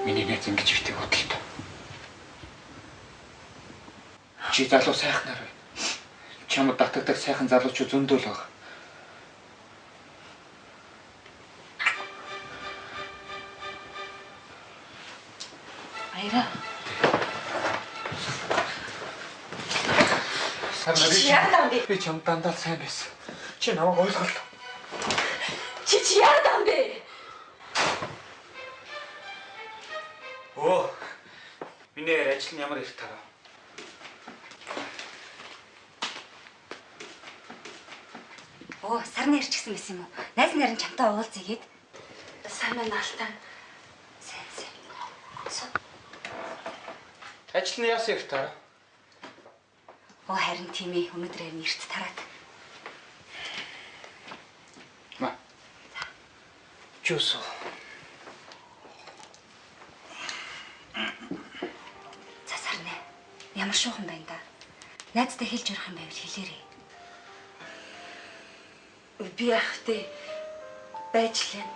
Миний найз ингэж ихтэй бодолтой. Чи залуу сайхнаар бай. Чамд татдаг сайхан залуучууд зөндөө л байгаа. Баяраа. Сарна би чамд дандаа сайн байсан. Чи намайг ойлголоо. Чи яагаад юм бэ? Оо. Миний ажил нь ямар их тараа. Оо, сарны ирчихсэн байсан юм уу? Найз нарын чамтай уулзъя гээд. Сайн байна Алтан. Сайн. Ажил нь яасан их тараа. Оо, харин тийм ээ. Өнөөдөр харин эрт тараад. Ма. Чүсо. Сарна. Ямар шуухан байна да. Найзтай хэлж өрөх юм байвал хэлээрэй. Би яахтэй байжлаа.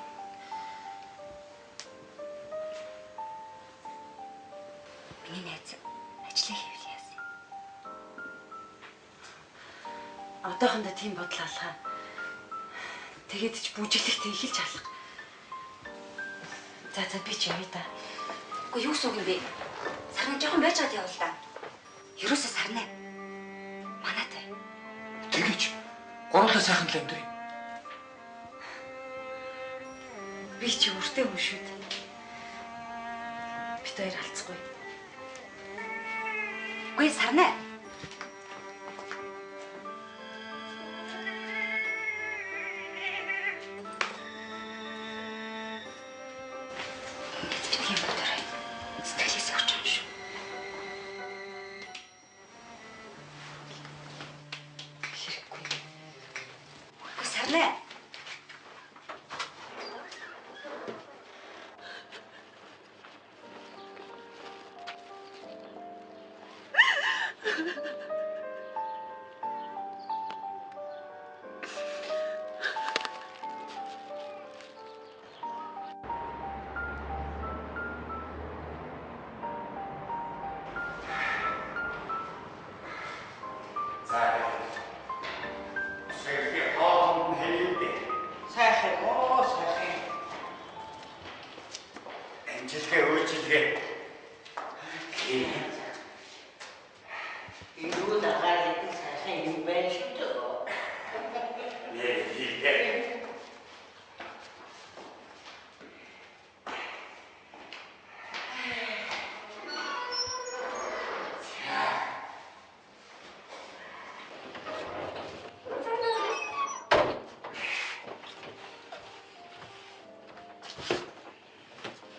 Миний найз ажлаа хийвэл яасан. Одоохондоо тийм бодол алгаа. Тэгээд ч бүжиглэхтэй эхэлж алах. За би ч явъя да. Үгүй юу сууг юм бэ? Сарна жоохон байж чад явал да. Ерөөсөө сарна. Манайтай. Тэгэж гурлаа сайхан л амьдрий. Би чи өртөө хүн шүү дээ. Бид хоёр алцгүй. Үгүй сарна.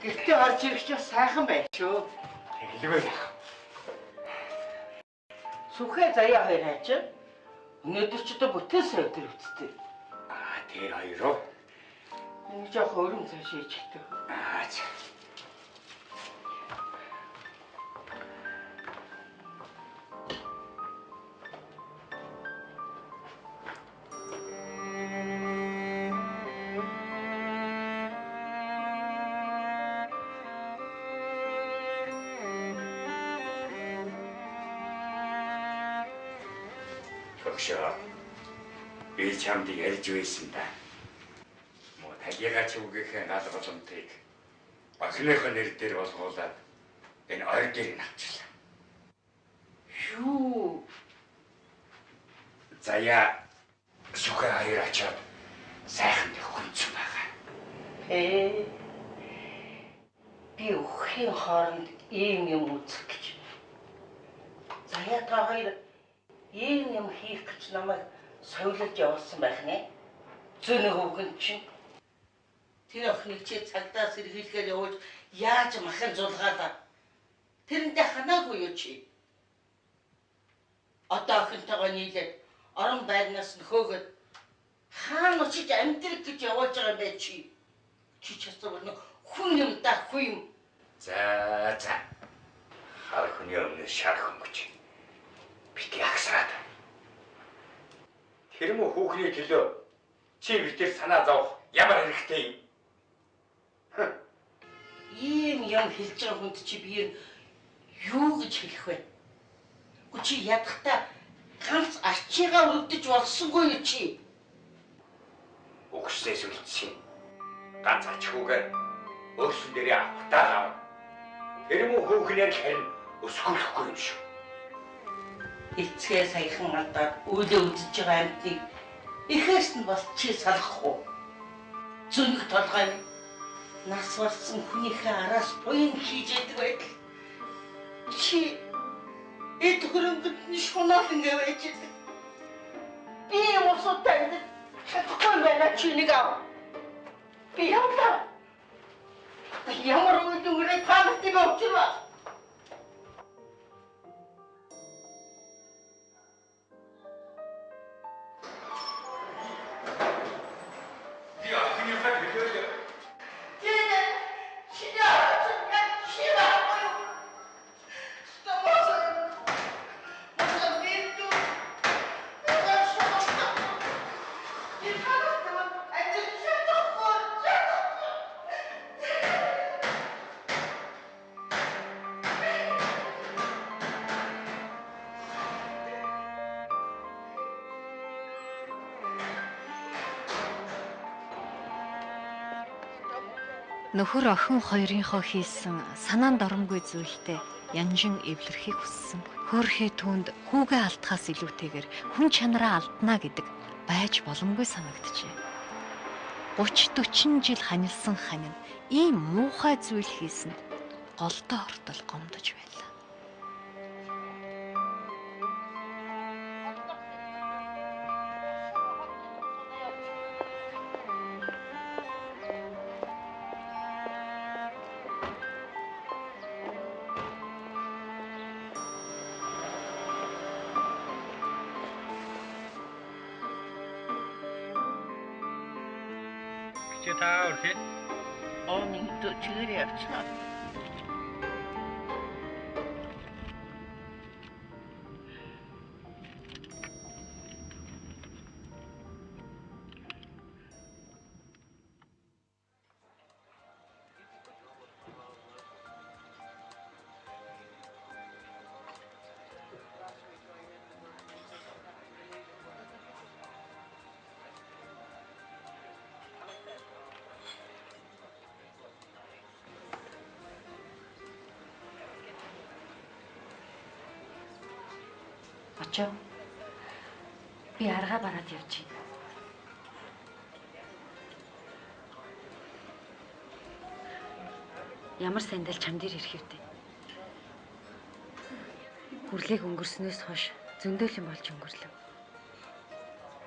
Гэхдээ орж ирэх чинь сайхан байх шүү. Тэгэлгүй. Сүхэ заяа хоёр хайч. Өнөөдөр ч одоо бүтэл сая өдөр үсттэй. Тэр хоёроо. Энэ жоох өрөм цааш хийж ихтэй. Би чамд ярьж байсан да. Мо тагигач үгийнхээ гал боломтыг охиныхоо нэр дээр болгуулад энэ ордыг авчлаа. Юу? Заяа Сүхэ хоёр очоод сайхан хүнцэн байгаа. Би өхрийн хооронд ийм юм үзэх гэж. Заяа та хоёр ийм юм хийх гэж намайг соёлж явуулсан байх нэ. Зөөнө хөвгөн чинь тэр охиныг чи цагдаа сэргийлгээр явуулж яаж махын зулгаалаа. Тэрнтэй ханаагүй юу чи? Одоо охинтойгоо нийлээд орон байрнаас нөхөөгөөд хаана очиж амьдрэх гэж явуулж байгаа юм бэ чи? Чи ч асуув хүн юм да хүн юм. За. Хар хүний өмнө шар хөнгөж. Бити агсраад. Тэр мө хүүхний төлөө чи битэр санаа зовох ямар хэрэгтэй юм? ийм юм хэлж байгаа хүнд чи би юу гэж хэлэх вэ? Чи ядахта ганц арчигаа өргөдөж болсонгүй юу чи? Өгснээс үлдсэн. Ганц ачхуугаар өөрсөн дээрээ авахтаа гав. Тэр мөн хөөхнээр л харин өсгөхгүй юм шүү. Эцгээ саяхан алдаад үйлээ үзэж байгаа амьтныг ихээс нь бас чи салах уу? Зүнх толгой нь нас болсон хүнийхээ араас буян хийж яадаг байтал чи эд хөрөнгөнд нь шунаал ингээ байж байгаа. Би усуутай чадахгүй байна чи нэг аа. Би явлаа. Ямар үгээрээ таалтыг авчирваа. Нөхөр охин хоёрынхоо хийсэн санаанд оромгүй зүйлтэй янжин эвлэрхийг хүссэн. Хөөрхий түүнд хүүгээ алдахаас илүүтэйгээр хүн чанараа алдна гэдэг байж боломгүй санагджээ. 30-40 жил ханилсан ханин ийм муухай зүйл хийсэнд голдоо ортол гомдож байлаа. Та үргэлж Ооныг чигээр явчихна. Очоо. Би аргаа бараад явж байна. Ямар сандал чам дээр ирэх вдэ. Хүрлийг өнгөрснөөс хойш зөндөөлөн болж өнгөрлөв.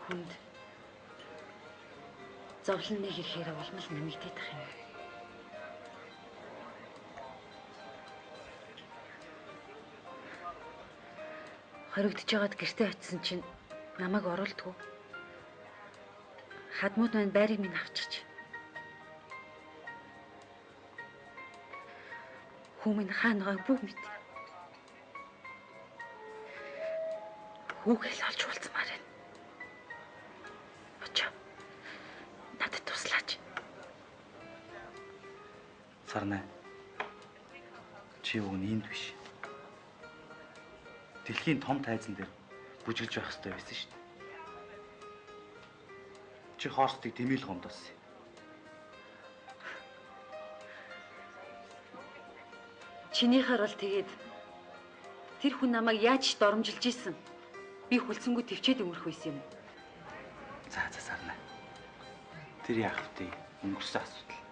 Хүнд зовлон нэг ирэхээр улмал нэмэгдээд ах юм. Хоригдож байгаад гэртээ очисон чинь намайг оруулдгүй. Хадмууд маань байрыг минь авчирч. Хүмүүс хаана байгааг бүх мэд. Хүүгээл олж уулзмаар байна. Очоо. Надад туслаач. Сарнаа. Чи юу нэнд биш. Дэлхийн том тайзан дээр бүжиглж байх хэрэгтэй байсан шүү дээ. Чи Хорстыг дэмэл гомдоосон. Чинийхэр бол тэгээд тэр хүн намайг яаж доромжилж ийсэн? Би хүлцэнгүй төвчээд өнгөрөх байсан юм. За Сарнаа. Тэр яах вэ? Өнгөрсөн асуудал.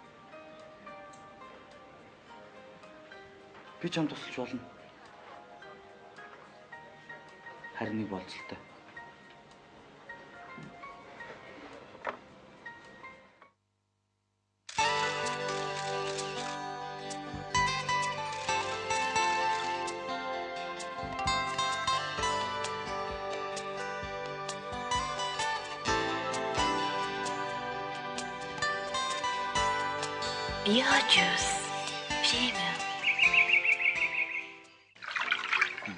Би ч юм тусалж болно. Харин нэг болцолтой. Биожус. Премиум.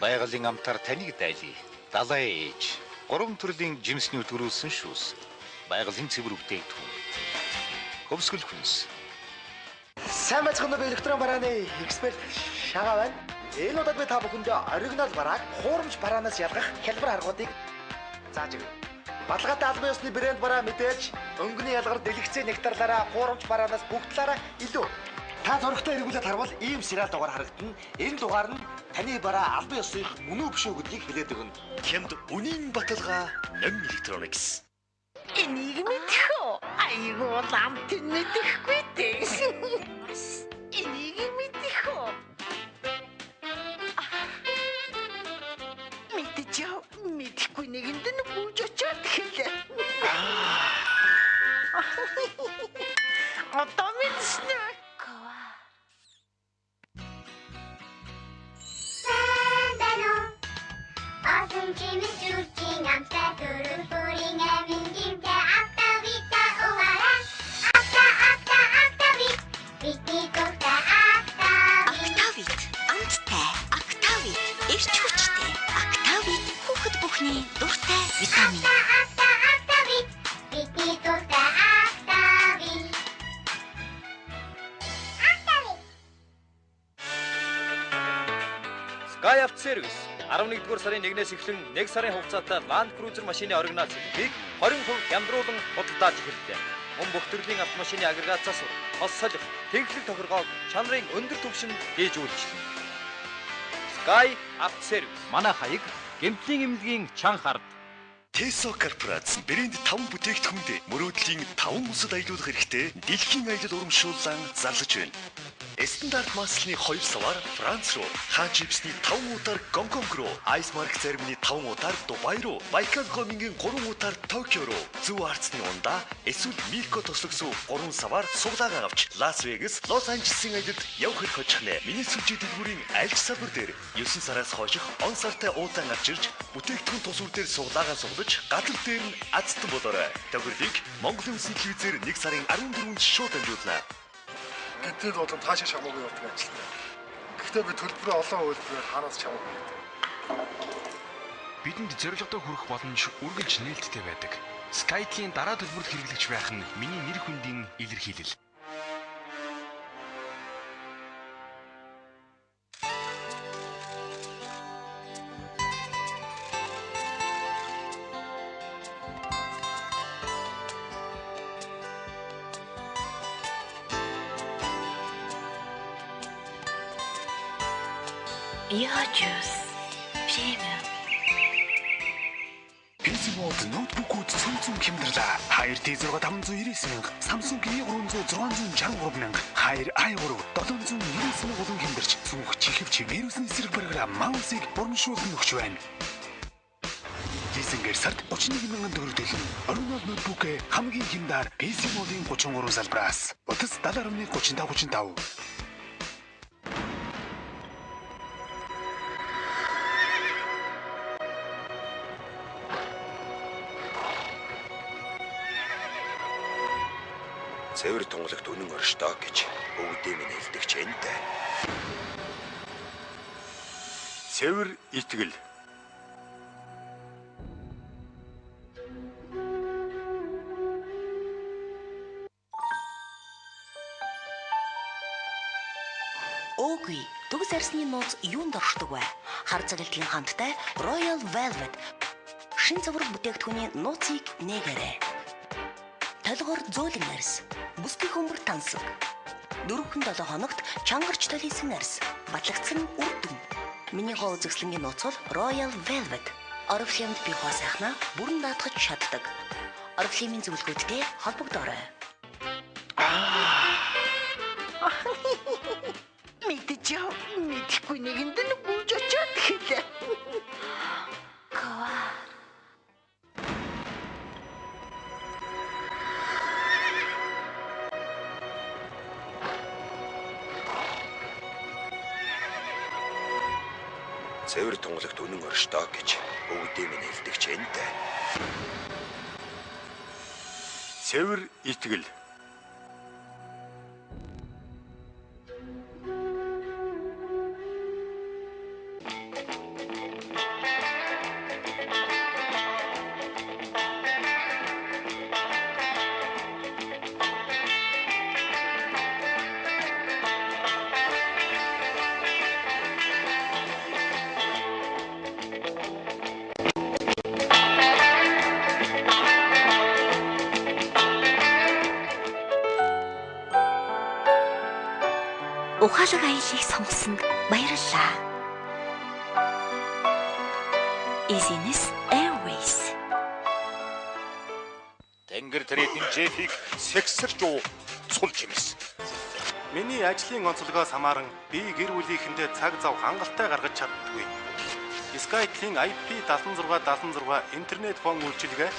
Байгалийн амтар таныг дайлъя. Далай ээж. 3 төрлийн жимсний төрүүлсэн шүүс. Байгалийн цэвэр бүтээгдэхүүн. Хөвсгөл хүнс. Сайн байцгаана уу электрон барааны эксперт Шагаа байна. Энэ удаад би та бүхэндээ оригинал барааг хуурамч бараанаас ялгах хялбар аргуудыг зааж өгье. Баталгаатай албан ёсны брэнд бараа мэдээж өнгөний ялгаар дэлгэцээ нектарлаараа хуурамч бараанаас бүгд талаараа илүү. Та зөрөгтэй эргүүлээд харвал ийм сериал дугаар харагдана. Энэ дугаар нь таны бараа албан ёсных мөн үү биш үү гэдгийг хэлээд өгнө. Хямд үнийн баталгаа Ном Electronics. Энийг мэдхүү. Айгуу ламт мэдэхгүй дээ. Энийг мэдхүү. Мэдчихв. Мэдхгүй нэгэнд нь бүүж очоод хэлээ. Одоо мэдснэ. Azın kimi sürtün amta durur puring emin kimte akta vita umara akta vit viti tukta akta Актавит амттай, актавит эрч хүчтэй, актавит хүүхэд бүхний дуртай витамин. akta vit viti tukta akta vit Sky Aft Service 11-р сарын 1-ээс эхлэн 1 сарын хугацаатай Land Cruiser машины оригинал цэцгийг 20% хямдруулан худалдааж эхэллээ. Мөн бүх төрлийн автомашины агрегацаас хос солих, техник тохиргоог чанарын өндөр түвшинд дээж үйлчлэнэ. Sky Aft Service манай хаяг гэмтлийн эмнэлгийн чанга хард. Teso Corporation брэнд 5 бүтээгдэхүүнд мөрөөдлийн 5 усад аялуулах хэрэгтэй дэлхийн аялал урамшууллан зарлаж байна. Стандарт маслны 2 савар Франц руу, Хаан чипсний 5 удаар Гонконг руу, Icemark церемоны 5 удаар Дубай руу, Байкал гомингийн 3 удаар Токио руу, Зөв Арцны ундаа эсвэл Милко тослогсов 3 савар суглаагаа авч Лас Вегас, Лос Анжелесын аялалд явах хэрэг хожихнэ. Миний сүлжээ дэлгүүрийн аль ч салбар дээр 9 сараас хойших он сартай уудаан авч ирж бүтээгдэхүүн тусвар дээр суглаагаа суглаж, гадар дээр нь азтан болоорой. Тохирлыг Монголын Улсын телевизээр 1 сарын 14-нд шууд амжуулна. Гэтэл болон таашаа чамаагүй явдаг ажиллана. Гэхдээ би төлбөрөө олон үйлдвэрээр хараас чамаагүй гэдэг. Бидэнд зорилгодоо хүрэх боломж үргэлж нээлттэй байдаг. Skytel-ийн дараа төлбөрт хэрэглэгч байх нь миний нэр хүндийн илэрхийлэл. Яачус. Премиум. Pixelbook ноутбукууд Samsung хямдралаа. Haier T6 599,000, Samsung E300 663,000, Haier i3 799,000 болон хямдарч сүнх чихвч вирусны эсрэг програм маусыг урамшуулан өгч байна. Дисэнгэр сард 31,000 төгрөг төлнө. Original ноутбук хамгийн хямдар PC модын 33 салбраас. Утас 70.35. Цэвэр тунгалагт үнэн оршдоо гэж өвгдөө минь хэлдэг ч энтэй. Цэвэр итгэл. Өөгүй, төгс арсны нууц юунд оршдог вэ? Хар цаглтын хамттай Royal Velvet шин цэвэр бүтээгдэхүүний нууцыг нээгээрэй. Толгор зөөлөн арс, бүсгүй хөмбөр тансаг. 4-7 хоногт чангарч толисэн арс, батлагдсан үр дүн. Миний хоо үзэсгэлэнгийн нууц бол Royal Velvet. Орифлемд би хоо сайхнаа бүрэн даатгаж чаддаг. Орифлемийн зөвлөгөөдтэй холбогдоорой. Мэдчихв. Мэдхгүй нэгэнд нь бүүж очоод хэлээ. Цэвэр тунгалагт үнэн оршдоо гэж өвгдөө минь хэлдэг ч энтэй. Цэвэр итгэл. ухаалаг аяллыг сонгосонд баярлалаа. Easiness Airways. Тэнгэр тэрэтийн Жефиг сексэрч уу цул чимэс. Миний ажлын онцлогоос хамааран би гэр бүлийнхэндээ цаг зав хангалттай гаргаж чаддаггүй. Skytel-ийн IP7676 интернет фон үйлчилгээ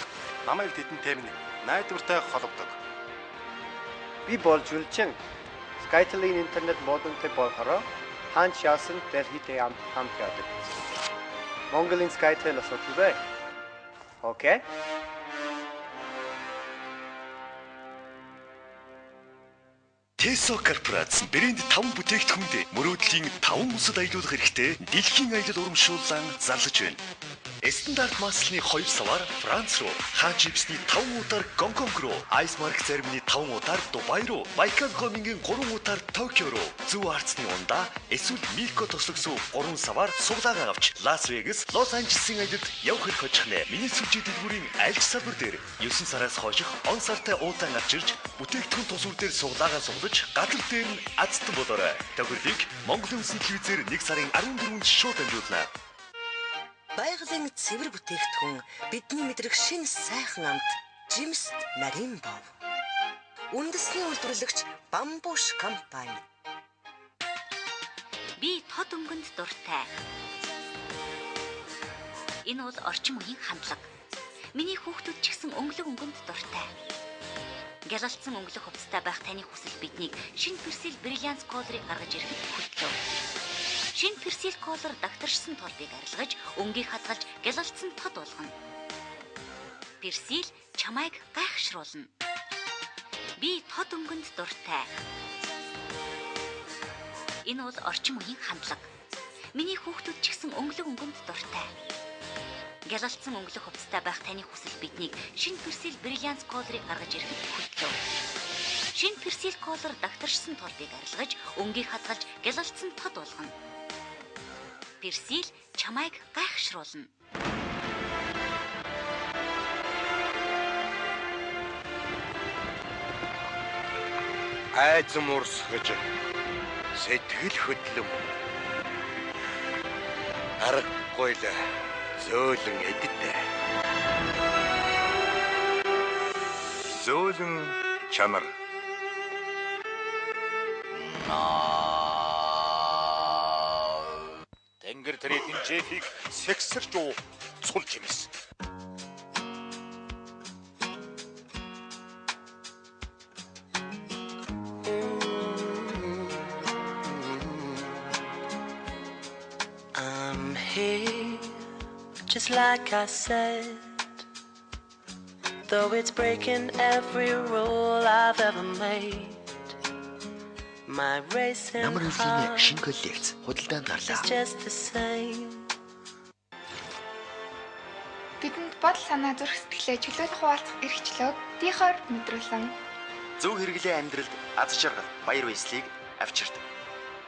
намайг тэдэнтэй минь найдвартай холбодог. Би болж үлчин Skytel-ийн интернет модемтэй болохоор хаан шаасан дэлхийдээ хамт яадаг. Монголын Skytel асуудалгүй. Окей. Teso корпорац брэнд 5 бүтээгдэхүүнд мөрөөдлийн 5 усад аялуулах хэрэгтэй дэлхийн аялал урамшууллан зарлаж байна. Стандарт маслны 2 саваар Франц руу, Хажипсны 5 удаар Гонконг руу, Айсмарк зармины 5 удаар Дубай руу, Байкал гомингийн 3 удаар Токио руу, Зүү Арцны ундаа эсвэл Мико тослогсоо 3 саваар суглаагаа авч Лас Вегас, Лос Анжелесын аялалд явах хэрэг хожихнэ. Миний сүлжээ дэлгүүрийн аль ч салбар дээр 9 сараас хойших он сартай уутан авч ирж бүтээгдэхүүн тусвар дээр суглаагаа суглаж гадар дээр нь азтан болоорой. Тохиолдлыг Монголын улсын телевизээр 1 сарын 14-нд шууд амжуулна. Байгалийн цэвэр бүтээгдэхүүн бидний мэдрэх шинэ сайхан амт Жимс нарийн бов. Үндэсний үйлдвэрлэгч Бамбуш компани. Би тод өнгөнд дуртай. Энэ бол орчин үеийн хандлага. Миний хүүхдүүд ч гэсэн өнгөлөг өнгөнд дуртай. Гялалцсан өнгөлөг хувцастай байх таны хүсэл биднийг шинэ Persil Brilliance Color-ыг гаргаж ирэхэд хүртлээ. Шинэ Persil Color дагтаршсан толбыг арилгаж, өнгийг хадгалж, гялалцсан тод болгоно. Persil чамайг гайхшруулна. Би тод өнгөнд дуртай. Энэ бол орчин үеийн хандлага. Миний хүүхдүүд ч гэсэн өнгөлөг өнгөнд дуртай. Гялалцсан өнгөлөг хувцастай байх таны хүсэл биднийг шинэ Persil Brilliance Color-ыг гаргаж ирэхэд хүртлээ. Шинэ Persil Color дагтаршсан толбыг арилгаж, өнгийг хадгалж, гялалцсан тод болгоно. Persil чамайг гайхшруулна. Айз мурсгаж сэтгэл хөдлөм аргагүй л зөөлөн эддэ. Зөөлөн чанар. Тэнгэр тэрэтийн Жефиг сексэрч уу цул чимэс. I'm here, just like I said. Though it's breaking every rule I've ever made. My racing heart is just the same. Бидэнд бодол санаа зүрх сэтгэлээ чөлөөлөх хуваалцах эрхчлөөг дийхоор мэдрүүлэн. Зөв хэрэглээ амьдралд аз жаргал, баяр баясгалыг авчирдаг.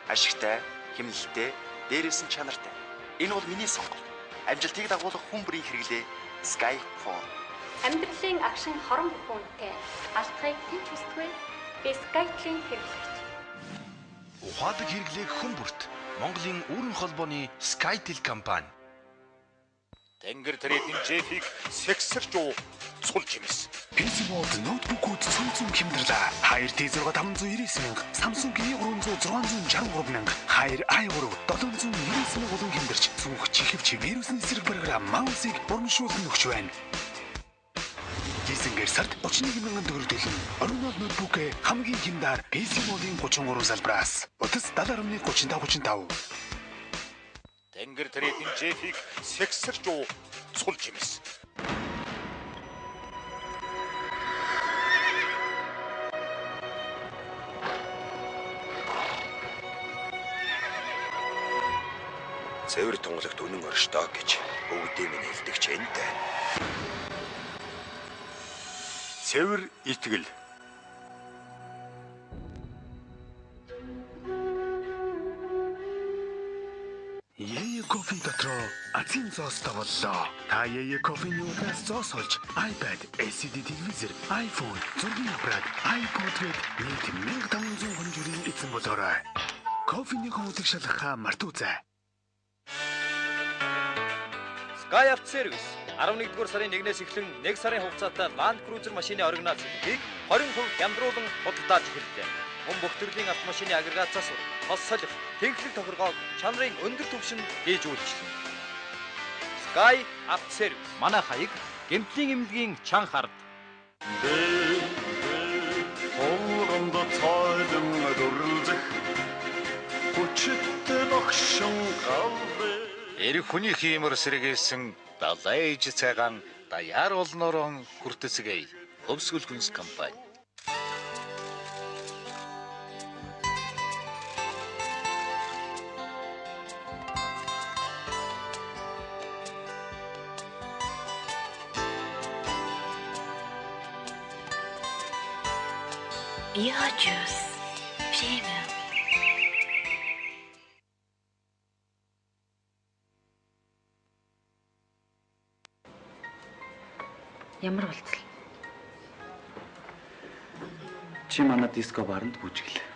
Ашигтай, хэмнэлттэй, дээрээс нь чанартай. Энэ бол миний сонголт. Амжилтыг дагуулах хүн бүрийн хэрэглээ Skyphone. Амьдралын агшин хорон бүхүүнтэй алдахыг тэнч хүсдэггүй. Би Skytel-ийн хэрэглэгч. Ухаадаг хэрэглээг хүн бүрт Монголын үүрэн холбооны Skytel компани. Тэнгэр тэрэтийн Жефиг сексэрч уу цул чимэс. Pensimod ноутбукууд цөмцөн хэмдэрлээ. Хайр T6 599 мянга, Samsung E300 663 мянга, Хайр i3 799 мянга болон хэмдэрч цүнх чихвч вирусны эсрэг програм маусыг урамшуулсан өгч байна. Дизенгэр сард 31 мянган төгрөг төлөн оригинал ноутбукээ хамгийн хямдаар Pensimod-ийн 33 салбраас утас 70.3535. Тэнгэр тэрэтийн Жефиг сексэрч уу цул чимэс. Цэвэр тунгалагт үнэн оршдоо гэж өвгдөө минь хэлдэг ч энтэй. Цэвэр итгэл. Яе кофе дотроо азийн зоостой боллоо. Та яе кофений удаас зоос олж iPad, LCD телевизэр, iPhone, зургийн аппарат, iPod гээд нийт 1500 хүндрийн эзэн болоорой. Кофений хүндлэг шалгахаа мартуузай. Sky Auto Service 11-р сарын 1-ээс эхлэн 1 сарын хугацаатай Land Cruiser машины оригинал цэнхийг 20% хямдруулан худалдааж эхэллээ. Мөн бүх төрлийн автомашины агрегацаас хос солих, тэнхлэг тохиргоог чанарын өндөр түвшинд дээж үйлчлэнэ. Sky Auto Service манай хаяг гэмтлийн эмнэлгийн чанга хард. Хооронд цайлан дурлах хүчтэй багшин гаврэ. Эрэг хүний хиймэр сэргээсэн далай ээж цайгаан даяар олноорон хүртэцгээе. Хөвсгөл хүнс компани. Яачус. Премиум. Ямар болцол? Чи манай диско баранд бүжиглээ.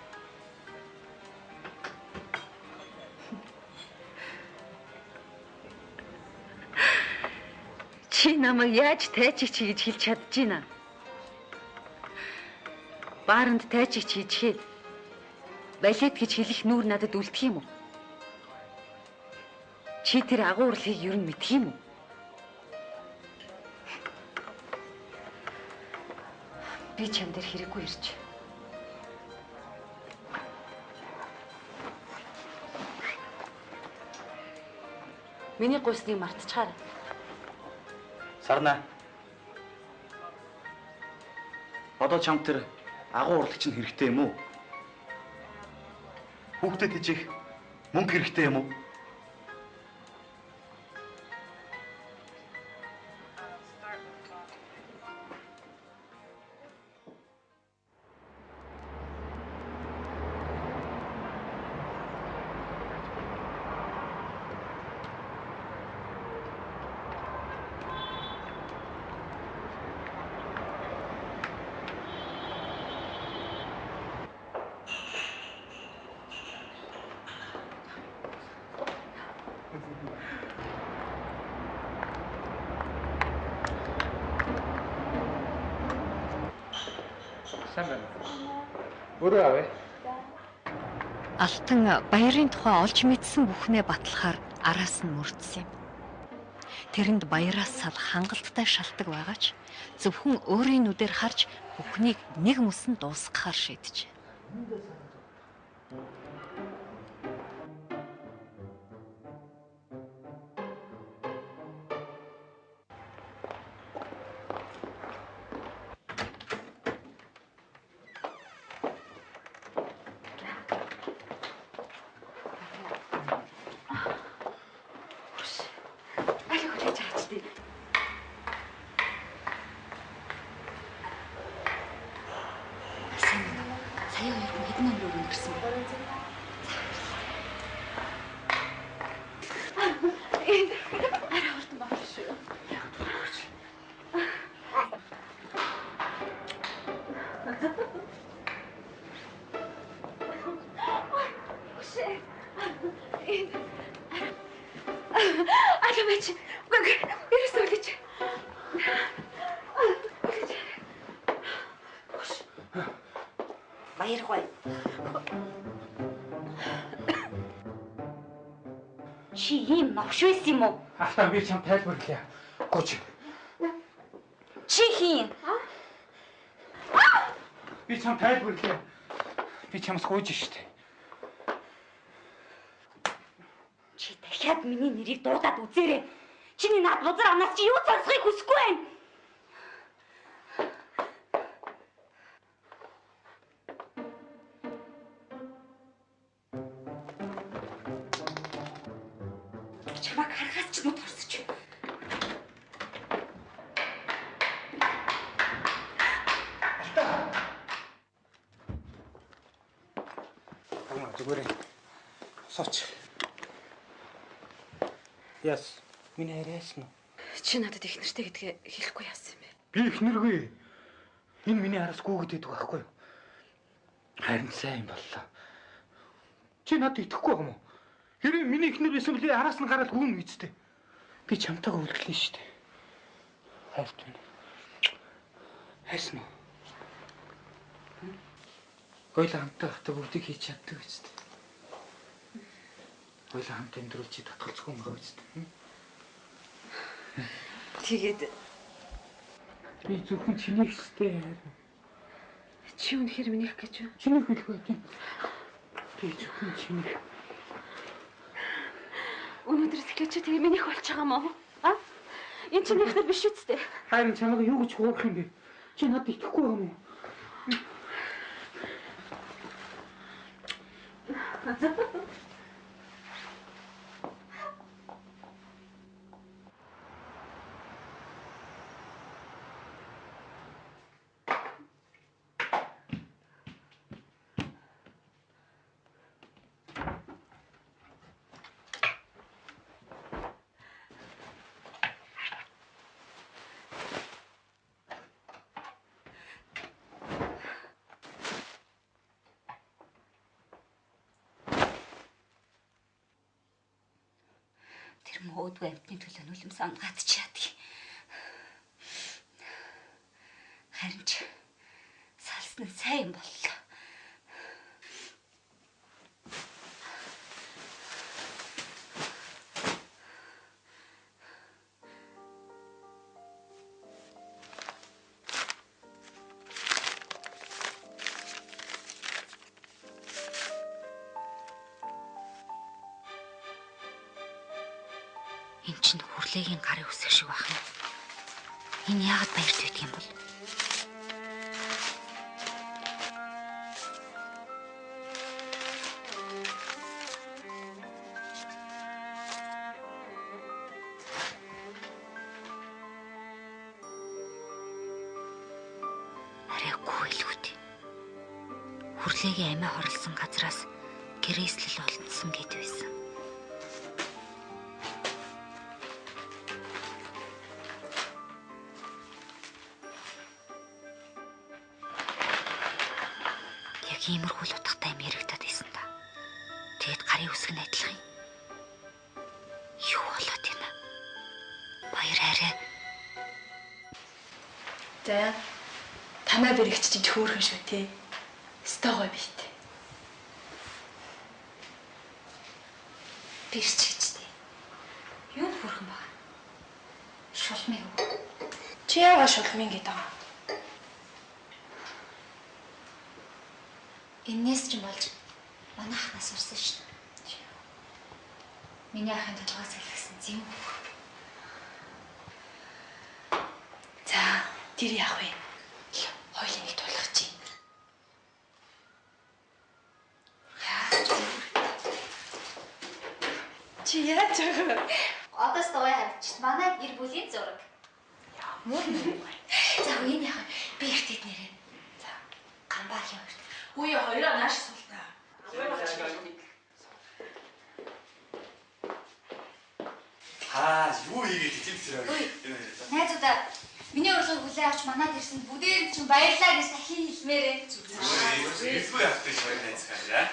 Чи намайг яаж тайчих чи гэж хэлж чадчихна. Бааранд тайчих чи хийхэд балет гэж хэлэх нүүр надад үлдэх юм уу? Чи тэр агуурлыг юу нь мэдх юм уу? Би чам дээр хэрэггүй ирж. Миний гуйсныг мартчихаарай. Сарна. Одоо чамд тэр агуу урлагч нь хэрэгтэй юм уу? Хүүхдэд ижих мөнгө хэрэгтэй юм уу? Сайн байна. Өөрөө авъя. Алтан баярын тухай олж мэдсэн бүхнээ батлахаар араас нь мөрдсөн юм. Тэрэнд баяраас сал хангалттай шалтгаан байгаа ч зөвхөн өөрийн нүдээр харж бүхнийг нэг мөсөн дуусгахаар шийджээ. Баяргүй. Чи ийм новш байсан юм уу? Ахтаа би чам тайлбарлая. Гуч. Чи хийн? Би чам тайлбарлая. Би чамс гуйж штэ. Чи дахиад миний нэрийг дуудаад үзээрэй. Чиний над бузар амнаас чи юу сонсохыг хүсэхгүй байна. Чамайг харахаас ч нүд хорсож байна. Зүгээр. Сууч. Яс, миний харьяасан уу? Чи надад их нэртэй гэдгээ хэлэхгүй яасан юм бэ? Би их нэргүй. Энэ миний хараас гүгэд байдаг байхгүй юу? Харин сайн боллоо. Чи надад итгэхгүй юм уу? Хэрвээ миний эхнэр байсан бол араас нь гараад гүн үсттэй. Би чамтайгаа үлдлээ шүү дээ. Хайрт байна. Хайсан уу? Гойлоо хамтаа хата бүгдийг хийж чаддаг үсттэй. Гойлоо хамт амьдрал чи татгалзахгүй байгаа үсттэй. Тэгээд би зөвхөн чиний гэстэй. Чи үнэхээр минийх гэж юу? Чиний хэлгүй юм. Би зөвхөн чиний. Өнөөдрөөс эхлээд чи тэгээ минийх болж байгаа юм уу? А? Энэ чинь ихнэр биш үсттэй. Харин чамайг юу гэж хуурах юм бэ? Чи надад итгэхгүй юм уу? Тэр мөөдгүй амтны төлөө нүлэмс ангадч яадаг. Харин ч салсны сайн боллоо. Энд чинь хүрлээгийн гарын үсэг шиг байна. Энэ яагаад баярт үйдэг юм бол? Арайгүй илүүтэй. Хүрлээгийн амиа хорлсон газраас гэрээслэл олдсон гэд байсан. Иймэрхүү л утгатай юм яригдаад байсан та. Тэгэд гарын үсэг нь адилхан юм. Юу болоод байна? Баяр арай. За танаа бэрэгч чинь хөөрхөн шүү те. Стогой бийтэй. Бирч гэжтэй. Юу хөөрхөн баг? Шулмын үү? Чи яагаад шулмын гэдэг юм? Энээс ч юм болж манай ахнаас урсан шүү дээ. Миний ахын толгоос хэлсэн зэм. За, тэр яах вэ? Хоёлын нэг тулах чи. Чи яаж байгаа? Одоос товой харагч. Манай гэр бүлийн зураг. Ямар юм бэ? За, энэ яах вэ? Би эртэд нэрээ. За, гамбаагийн өрт. Үе хоёроо нааш суултаа. Юу хийгээд ичээсрээ. Найзуудаа миний урилгыг хүлээн авч манад ирсэн бүгдээр чинь баярлаа гэж дахин хэлмээрээ. Эсгүй явахгүй шойр найзхаа.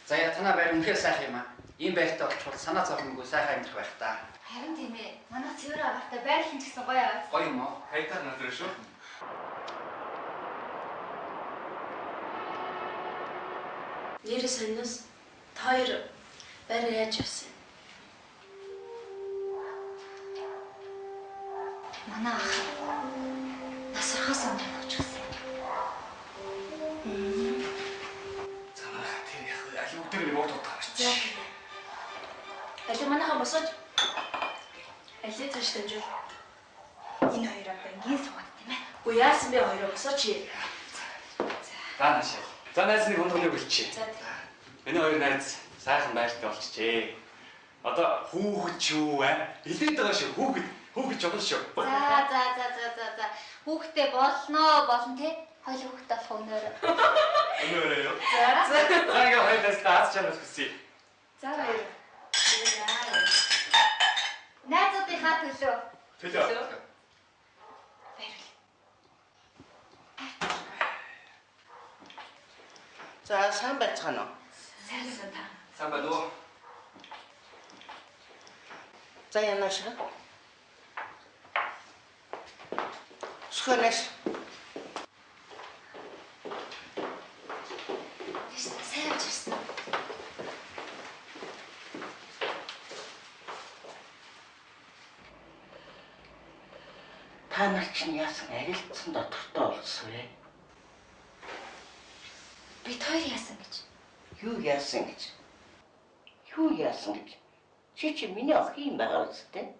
За яа танаа байр үнэхээр сайхан юм аа. Ийм байртай болчихвол санаа зовхонгүй сайхан амьдрах байх та. Харин тийм ээ. Манай цэвэр агаартай байрлал ч гэсэн гоё аа. Гоё юм уу? Хайтар надраа шүү. Нэр санаас та хоёр байр яаж явсан? Манай ах насрахаас өмнө очихсан. За тэр яг аль бүгдээр нэг удаа таарч. Аль манайхан босож аль тааш таньжул. Энэ хоёроо бангийн суугаад тийм ээ. Уу яасан бэ хоёроо босооч. За наашаа. За найз нэг хондгоныг үлчээ. Энэ хоёр найз сайхан байртай болчихжээ. Одоо хүүхэд юу вэ? Илээд байгаа шүү. Хүүхэд жолно шүү. За. Хүүхдээ болно те. Хоёул хүүхдээ болох өнөөр. Өнөөрөө. За. За ингээ хоёулаас таац чанаас хүсье. За баяр. Найзуудынхаа төлөө. Төлөө. За сайн байцгаана уу? Сайн та. Сайн байна уу? За янаш. Схөнэш. Сайн ажилласан. Та нар чинь яасан арилцсан додортой болсон вэ? Бид хоёр яасан гэж. Юу яасан гэж? Юу яасан гэж? Чи миний ах юм байгаа үстэй.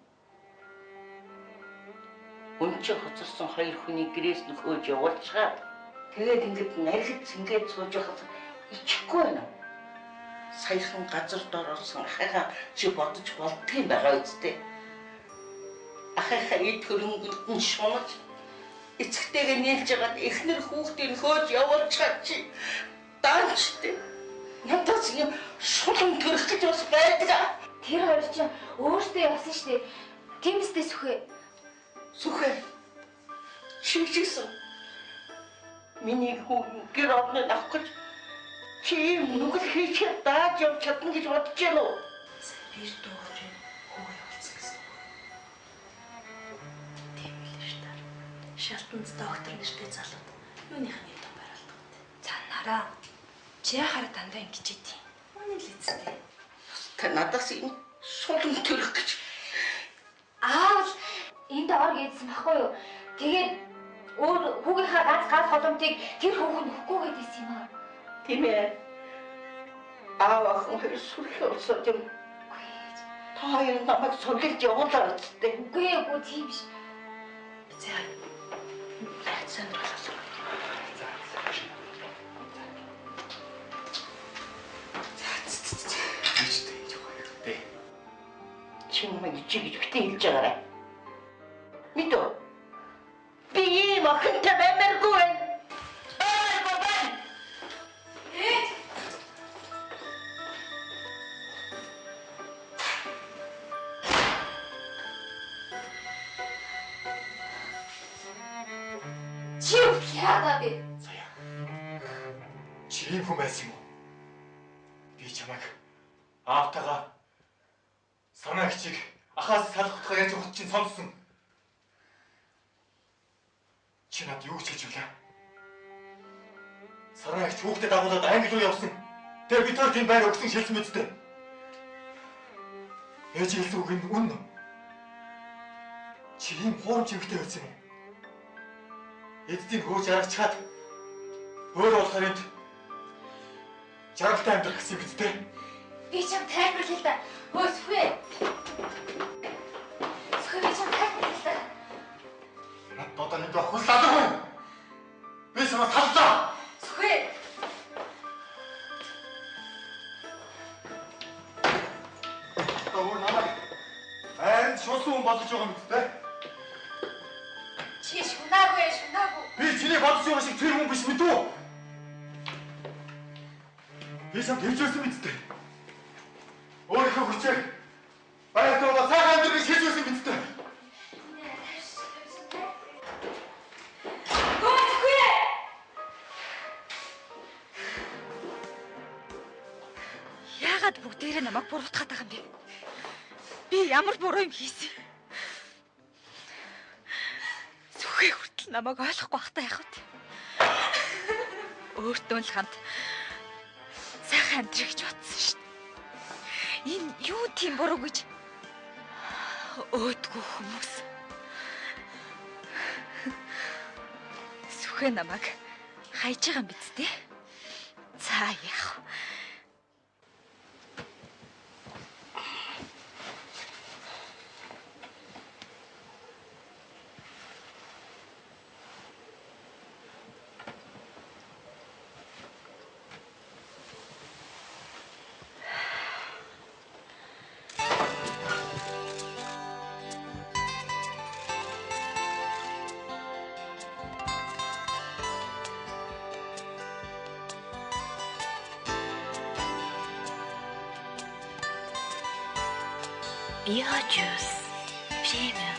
Өнчө хоцорсон хоёр хүний гэрээс нөхөөж явуулчихад тэгээд ингэж наригд цэнгээд сууж байхад ичихгүй байна. Саяхан газар дор орсон ахыгаа чи бодож болдгийм байгаа үстэй. Ахыхаа эд хөрөнгөнд нь шунаж эцэгтэйгээ нийлж байгаад эхнэр хүүхдийг хөөж явуулчихад чи даанчтэй. Надаас юм шулан төрөх гэж бас байдаг. Тэр хоёр чинь өөртөө явсан штеп. Тимстэй сүхэ. Сүхэ. Шигшигсэн. Миний хүүхэн гэр орнод авах гэж чи нүгэл хийчихээ дааж явж чадна гэж бодож байна уу? Би дуугаар хөө явуулсан гэсэн. Тийм л шүү дээ. Шалтанд доктор нэртэй залууд юуныхаа нэг том барилдаг. За нараа. Чи яхаар дандаа ингэж идэв. Манай л эцтэй. Та надаас юм шулан төрөх гэж. Аав энд ор гэдсэн баггүй юу? Тэгээд өөр хүүгийнхаа ганц холомтыг тэр хүүхэн өгөхгүй гэдсэн юм аа. Тийм ээ. Аав охин хоёр сүрх олсоо юм. Та хоёр намайг сургалж явуулаа үстэй. Үгүй ээ, тийм биш. За. Сайн болоо. Чи намайг ичи гэж битээ хэлж байгаарай. Мэдөө. Би ийм охинтой баймааргүй байна. Ой бабай. Чи яагаад бэ? Чи ийм хүн байсан юм уу? Би чамайг аавтайгаа санаа хичиг ахаас салхахтаа яаж ухад чинь сонссон. Чи над юу ч хийж үлээ. Санаа хич хүүхдэд дагуулад англи руу явсан. Тэгээ бид хоёр тийм байр өгсөн шилсэн мэдтэй. Ээж хэлсэн үг нь үнэн. Чи ийм хуурамч эмэгтэй байсан юм. Эддийн хөөж аргачихад өөр болохоор энд жаргалтай амьдрах гэсэн бидтэй. Би чам тайлбарлая л да. Сүхэ. Сүхэ би чам тайлбарлая л да. Над одоо нэг хуллаагүй. Би санаа таллаа. Сүхэ. Өөр намайг байранд шуусан хүн болж байгаа юм дээ. Чи шунаагүй. Би чиний бодож байгаа шиг тэр хүн биш мэд үү? Би сам хэмжүүлсэн мэт дээ. Өөрийнхөө хүчээр баяртайгаа сайхан амьдрыг шийдвэсэн мэт дээ. Яагаад бүгдээрээ намайг буруутгаад байгаа юм бэ? Би ямар буруу юм хийсэн? Сүхэ хүртэл намайг ойлгохгүй байхдаа яах вэ? Өөртөө л хамт сайхан амьдрах гэж бодсон шүү дээ. Энэ юу тийм буруу гэж өөдгөө хүмүүс. Сүхэ намайг хайж байгаа юм биз дээ? За яах вэ? Bio Juice Premium.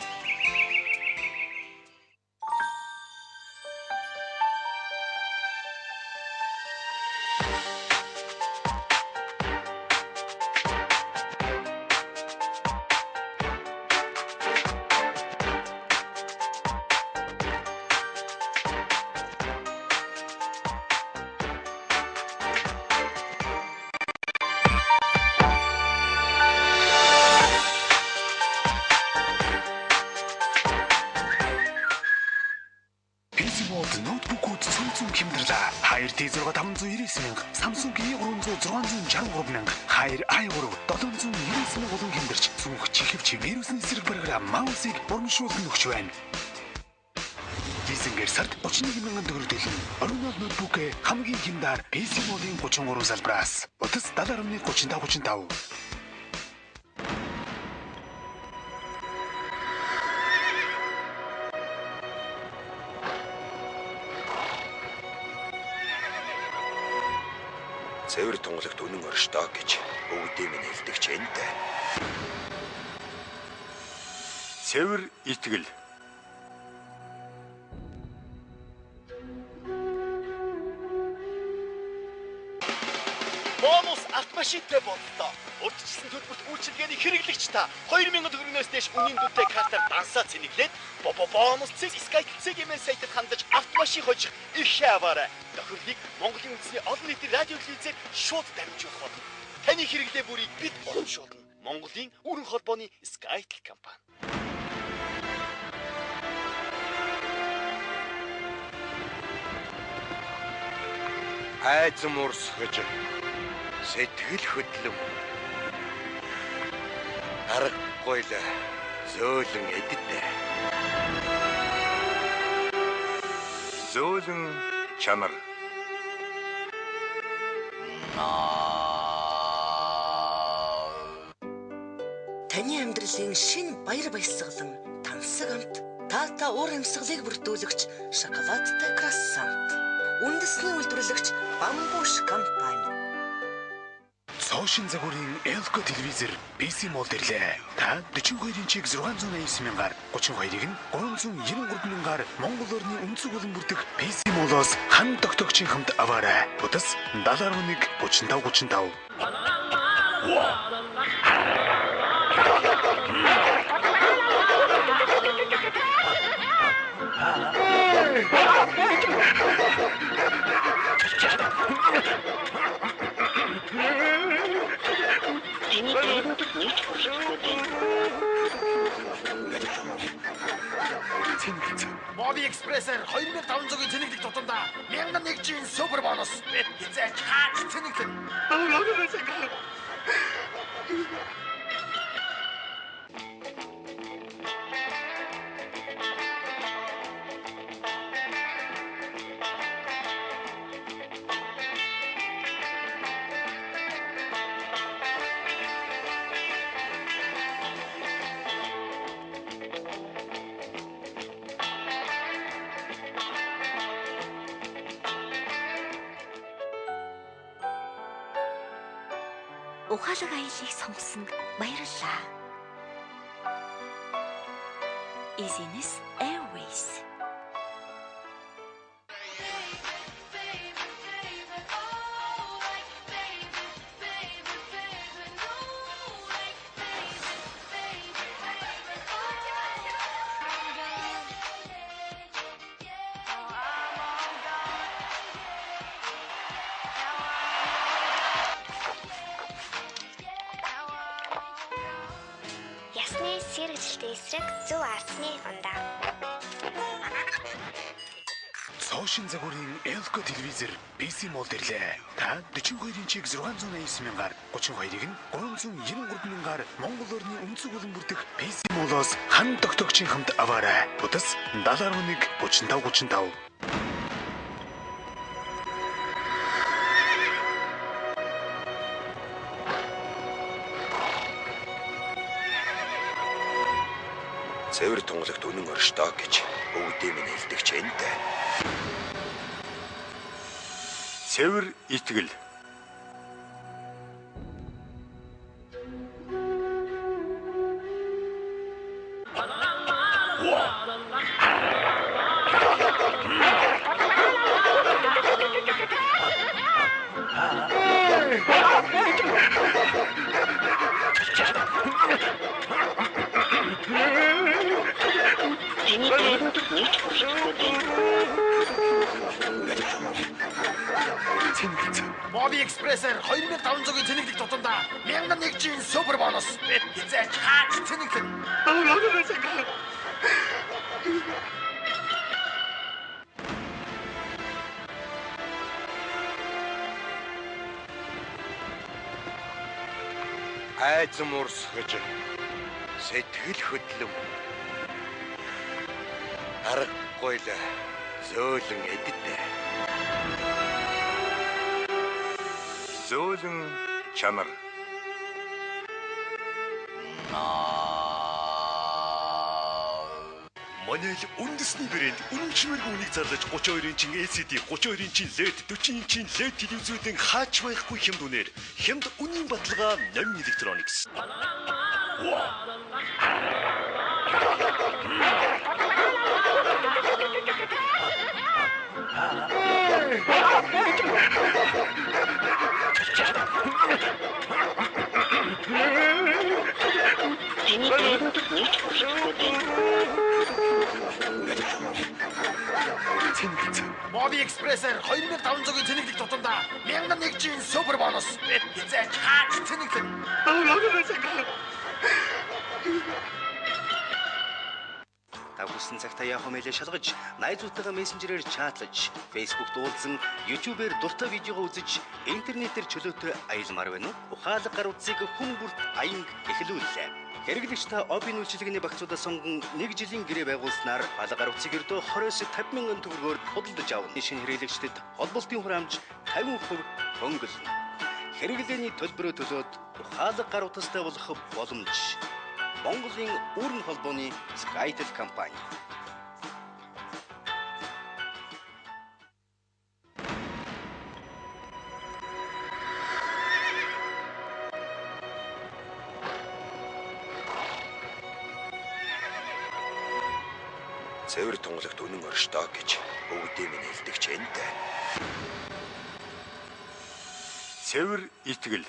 Samsung E399 мянга, Haier i3 799 болон хэмдэрч цүнх чихвч вирусны эсрэг програм маусыг урамшуулан өгч байна. Дизенгэр сард 31,000 төгрөг төлөн оригинал ноутбукээ хамгийн хямдаар PC модын 33 салбраас утас 70.35. Цэвэр тунгалагт үнэн оршдоо гэж өвгдөө минь хэлдэг ч энтэй. Цэвэр итгэл. Бонус автомашинтай боллоо. Урьдчилсан төлбөрт үйлчилгээний хэрэглэгч та 2000 төгрөгнөөс дээш үнийн дүнтэй картаар дансаа цэнэглээд бонус цэг Sky-ийн сайтад хандаж автомашин хожих их аваарай. Тохирлыг Монголын үндэсний олон нийтийн радио телевизээр шууд дамжуулах болно. Таны хэрэглээ бүрийг бид урамшуулна. Монголын өрн холбооны Sky компани. Айз мөрсгөж сэтгэл хөдлөм аргагүй л зөөлөн эддэ. Зөөлөн чанар. Таны амьдралын шинэ баяр баясгалан тансаг амт таата уур амьсгалыг бүрдүүлэгч шоколадтай круассант үндэсний үйлдвэрлэгч Бамбуш компани. Цоошин загварын Elko телевизэр PC Mall дэрлээ. Та 42 инчийг 689 мянгаар, 32-ыг нь 393 мянгаар Монгол орны өнцөг болон бүрдэх PC Mall-оос хан тогтогчийн хамт аваарай. Утас 71 35 Моби экспрессээр 2500-ийн цэнэглэг тутамдаа 1001-ийн супер бонус. Эцэг хаач цэнэглэг. Ухаалаг аяллыг сонгосон баярлалаа. Easiness Airways. Ясны сэргэлттэй эсрэг зөв арсны ундаа. Цоошин загварын Elko телевизэр PC Mall дэрлээ. Та 42 инчийг 689 мянгаар, 32-ыг нь 393 мянгаар Монгол орны өнцөг болон бүрдэх PC Mall-оос хан тогтогчийн хамт аваарай. Утас 71 35. Цэвэр тунгалагт үнэн оршдоо гэж өвгдөө минь хэлдэг ч энтэй. Цэвэр итгэл. Bobby Express-ээр 2500-ийн тэнэглэг тутамдаа 1001-ийн супер бонус. Хизээч хаач тэнэглэн. Айз мурс гэж сэтгэл хөдлөм. Аргагүй л зөөлөн эддээ. Зөөлөн чанар. Манайл үндэсний брэнд үнэмшмэргүй үнийг зарлаж 32-ын LCD, 32-ын LED, 40-ын LED телевизүүдэн хаач байхгүй хямд үнээр хямд үнийн баталгаа Номин Electronics. Bobby Express-ээр 2500-ийн тэнэглэг тутамдаа 1001-ийн супер бонус. Хизээч хаач тэнэглэн. Та хүссэн цагт яах хэмээлээ шалгаж, найзуудтайгаа мессенжерээр чатлаж, Facebook дуулсан, YouTube-ээр дуртай видеого үзэж, интернетээр чөлөөтэй аялмаар байна уу? Ухаалаг гар утсыг хүн бүрт аянг эхлүүллээ. Хэрэглэгч та Обийн үйлчилгээний багцуудаас сонгон 1 жилийн гэрээ байгуулснаар ухаалаг гар утсыг ердөө 20-50 мянган төгрөгөөр худалдаж авна. Шинэ хэрэглэгчдэд холболтын хураамж 50% хөнгөлнө. Хэрэглээний төлбөрөө төлөөд ухаалаг гар утастай болох боломж. Монголын Үүрэн холбооны Skytel компани. Цэвэр тунгалагт үнэн оршдоо гэж өвдөө минь хэлдэг ч энтэй. Цэвэр итгэл.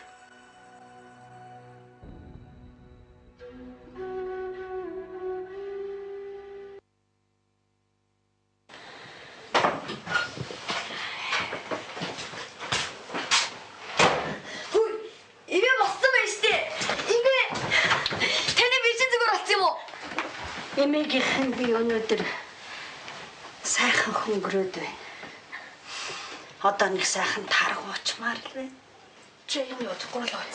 Эмээгийн би өнөөдөр сайхан хөнгөрөөд байна. Одоо нэг сайхан таргуучмаар л байна. Чи юм удахгүй л уу.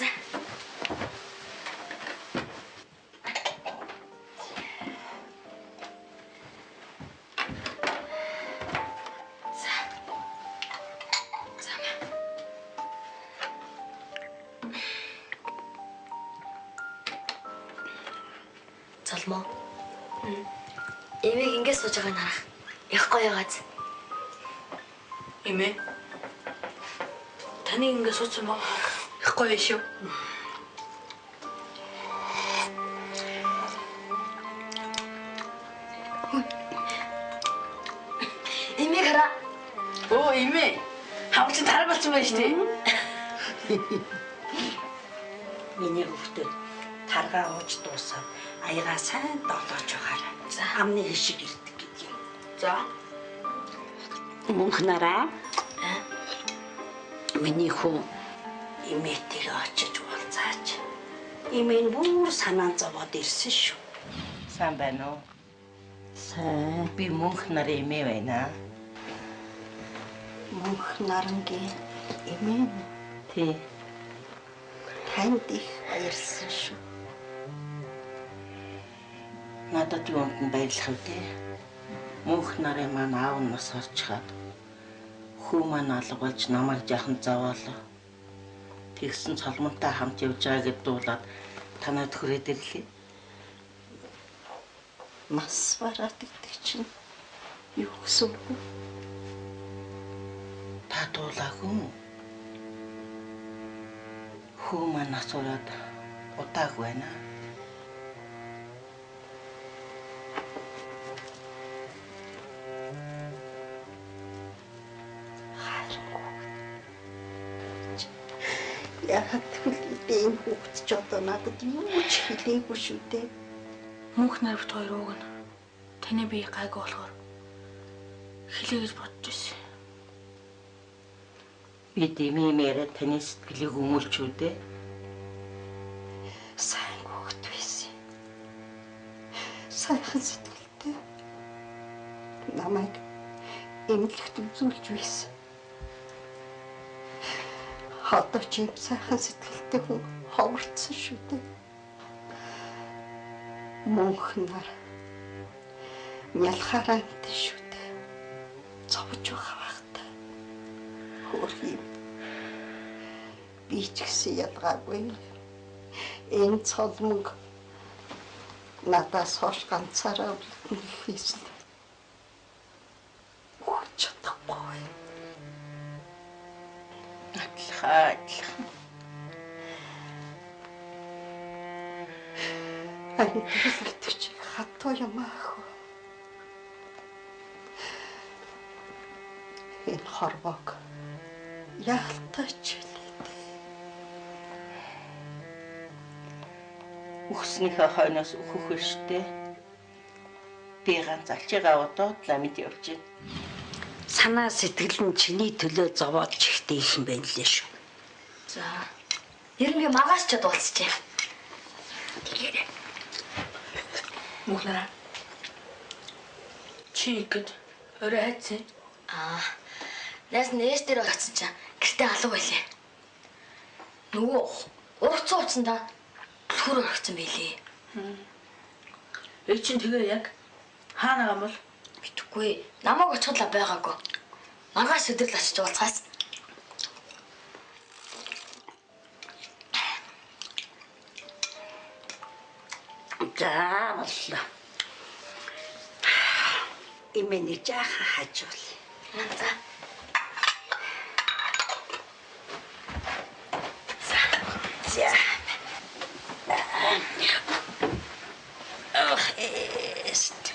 Залмаа. Эмээг ингэж сууж байгааг харах. Их гоё яагаад. Эмээ. Таны ингэж суусан баг. Их гоё шүү. Эмээ хараа. Оо эмээ. Хавч тараг болсон байна шүү дээ. Миний хөвгтөд таргаа ууж дуусаад аягаа сайн долоож байгаарай. За амны хишиг ирдэг гэдэг юм. За. Мөнхнараа. Миний хүн эмээтэйгээ очиж уулзаач. Эмээ бүр санаа зовоод ирсэн шүү. Сайн байна уу? Сайн. Би мөнх нар эмээ байна. Мөнх нарангийн эмээ. Тий. Танд их баярсан шүү. Надад юунд нь баярлах вэ? Мөнх нарын маань аав нь нас орчихад хүү маань алга болж намайг жахан зовоолоо. Тэгсэн цолмонтой хамт явж байгаа гэд дуулаад танад хүрээд ирлээ. Нас бараад идэх чинь юу гэсэн үг? Та дуулаагүй. Хүү маань нас ороод удаагүй байна. Яагаад би энэ хүүхэд ч одоо надад юу ч хэлээгүй шүү дээ. Мөнх нарт хоёр ууг нь таны бие гайгүй болохоор хэлээ гэж бодож байсан. Би дэмимээрээ таны сэтгэлийг өмүүлч үү дээ. Сайн хөхт байсан. Сайхан сэтгэлтэй. Намайг эмнэлэгт үзүүлж байсан. Одоо ч юм сайхан сэтгэлтэй хүн ховорцсон шүү дээ. Мөнхнөр мялхаараа энэ шүү дээ. Зовж байгаа багтаа. Хөрхий. Би ч гэсэн ядгаагүй. Энэ цолмог надаас хойш ганцаараа үлдэн хийсэн. Үгүй чадахгүй. Адилхан. Амьдрал гэж хатуу юм аах. Энэ хорвог яалтаач өгснийхөө хойноос өөхөх штэ. Би ганц алчигаа удаад ламид явж байна. Санаа сэтгэл нь чиний төлөө зовоод чихтэй юм байна лээ шүү. За. Ерөнхий магаас ч дуулцжээ. Тэгээрээ. Мөхнара. Чи ихэд орой хайцсан. Нас нээс дээр очсон чинь гэртээ алга байлээ. Нөгөө урц уцсандаа хөр орчихсон байлээ. Эй чин тэгээ яг хаана гам бол битгүй намайг очихлаа байгаагүй. Маргааш өдрөл очиж уулзахаас. За боллоо. Имэний жаахан хажуул. За. За. Ох, эст.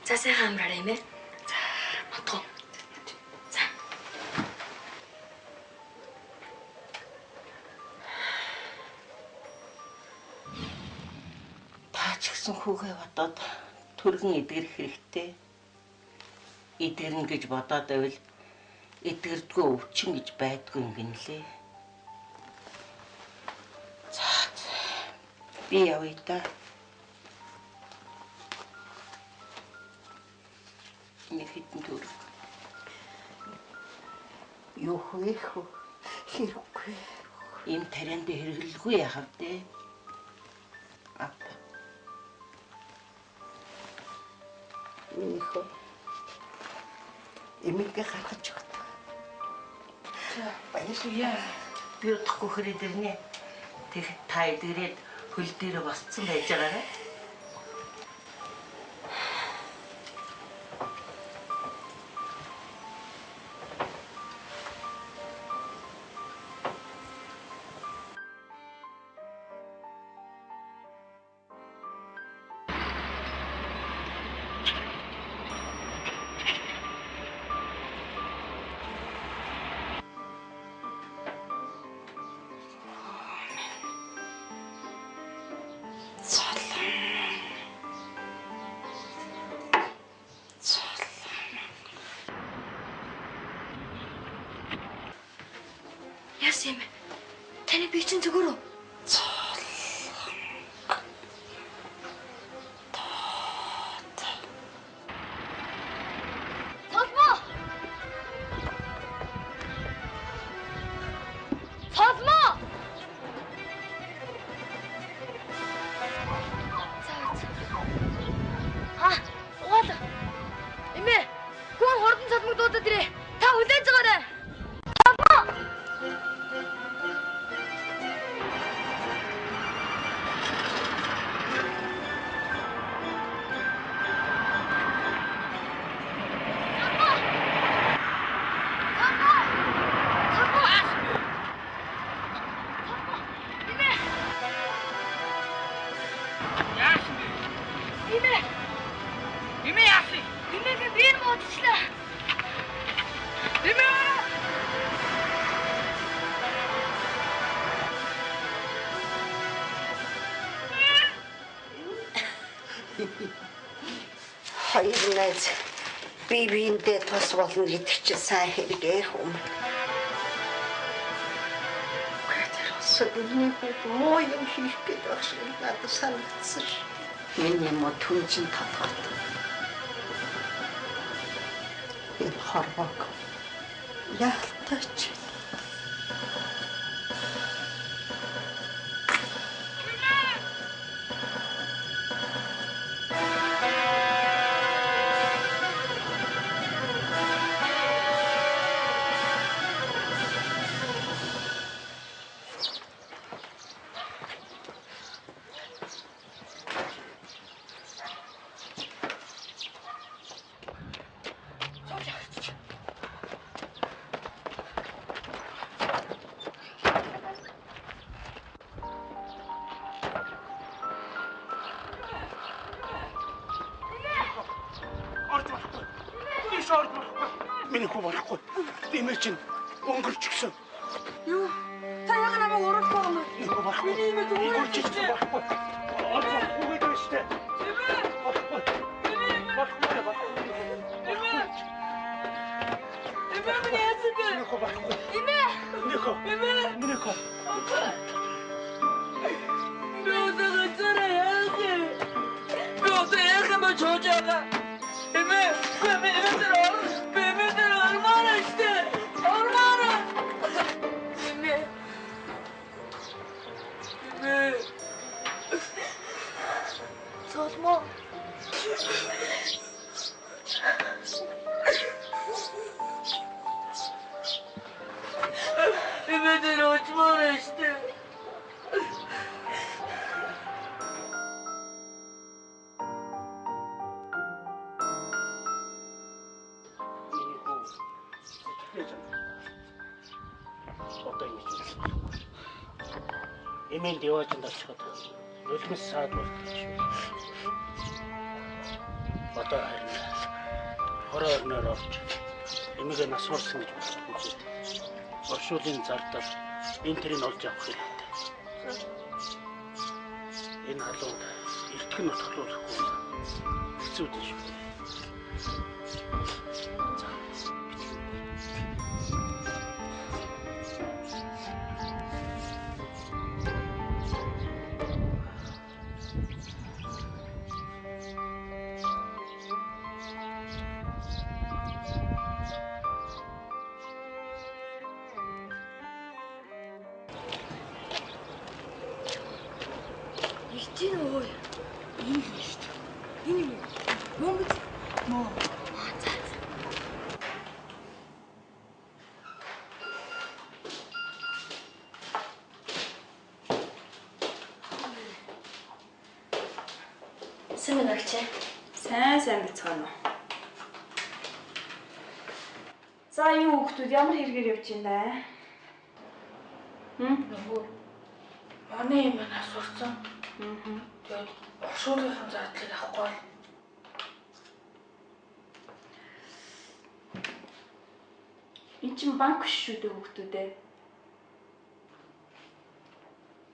За сайхан амраарай юм ээ. За, матгоо. За. Та ч гэсэн хүүгээ бодоод түргэн эдгэрэх хэрэгтэй. Эдгэрнэ гэж бодоод байвал эдгэрдгүй өвчин гэж байдгүй юм гинлээ. За. Би явъя та. Нэг хитэн төрөв. Юу хийх вэ? Хэрэггүй. Ийм тарианд хэрэглэхгүй яхав дээ. Апа. Минийхөө эмигээ гаргаж өгдөг. Баярлалаа. Би удахгүй хэрэг дэрнэ. Тэг та эдгэрээд хөл дээр босцсон байж байгаарай. Яасан юм бэ? Таны би чинь зүгээр үү? Цолмо! Цолмо! Угаал. Эмээ, гүн хордон цолмог дуудаад ирээ. Та хүлээж байгаарай. Хоёр найз биендээ тус болно гэдэг чинь сайн хэрэгээ хүм. Миний муу юм хийх гээд байх шиг надад санагдсан ш. Миний муу түнжин татгаад. Энэ харваг. Яалтаач. Миний хүү болохгүй. Имээ чинь өнгөрч гисэн. Юу? Та яг намайг уралдах юм уу? Миний болохгүй. Миний имээ өнгөрч гисэн болохгүй. Болохгүй гэдэг штэ. Болохгүй. Имээ миний яасан бэ? Миний хүү болохгүй. Имээ. Миний хүү. Би одоо царай яасан. Би одоо яхан мөн чожаага. Имээ. Солмо. Имэдэр очмоор штэ. Эмэнд яваачнд очиход нулимс саад болчих шүү. Одоо харин хороо орноор орж эмэгээ насварсан гэж бодсон. Оршуулын зардал энтрийг олж авах хэрэгтэй. Энэ халуунд эртхэн нутглуулахгүй хэцүү дээ шүү. Сайн бицгаана уу. За юу хүүхдүүд ямар хэрэгээр явж байна? Нөгөө манай юм асуурсан. Тэгээд оршуулгын зардлыг авахгүй. Энд чинь банк шүү дээ хүүхдүүдээ.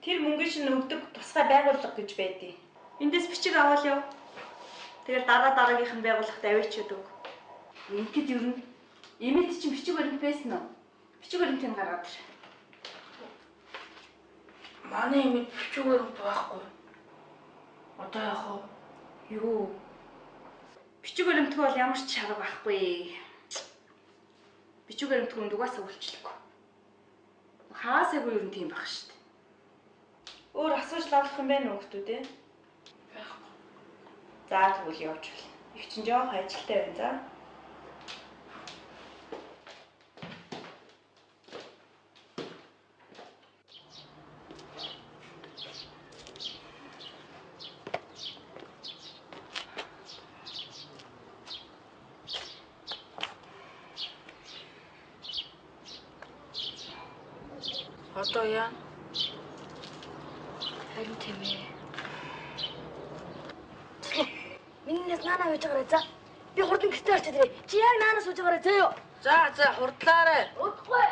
Тэр мөнгө чинь өгдөг тусгай байгууллага гэж байдیں۔ Эндээс бичиг аваад яв. Тэгэхээр дараагийнх нь байгууллагад авчиад өг. Ингээд ер нь эмэд чинь бичиг баримт байсан уу? Бичиг баримтыг гаргаад ир. Манай эмэд бичиг баримт байхгүй. Одоо яах вэ? Юу? Бичиг баримт бол ямар ч шарга байхгүй. Бичиг баримт хүнд угаасаа үйлчлэхгүй. Хаасаагүй ер нь тийм байх шүү дээ. Өөр асууж лавлах юм байна уу хүүхдүүд ээ? За тэгвэл явж байна. Их чинь жоох ажилтай байна за. Одоо яа? Харин тийм ээ. Минийс наана байж байгаарай за. Би хурдан гэртээ очиж ирээ. Чи яг наанаас сууж байгаарай зөө. За хурдлаарай. Удахгүй.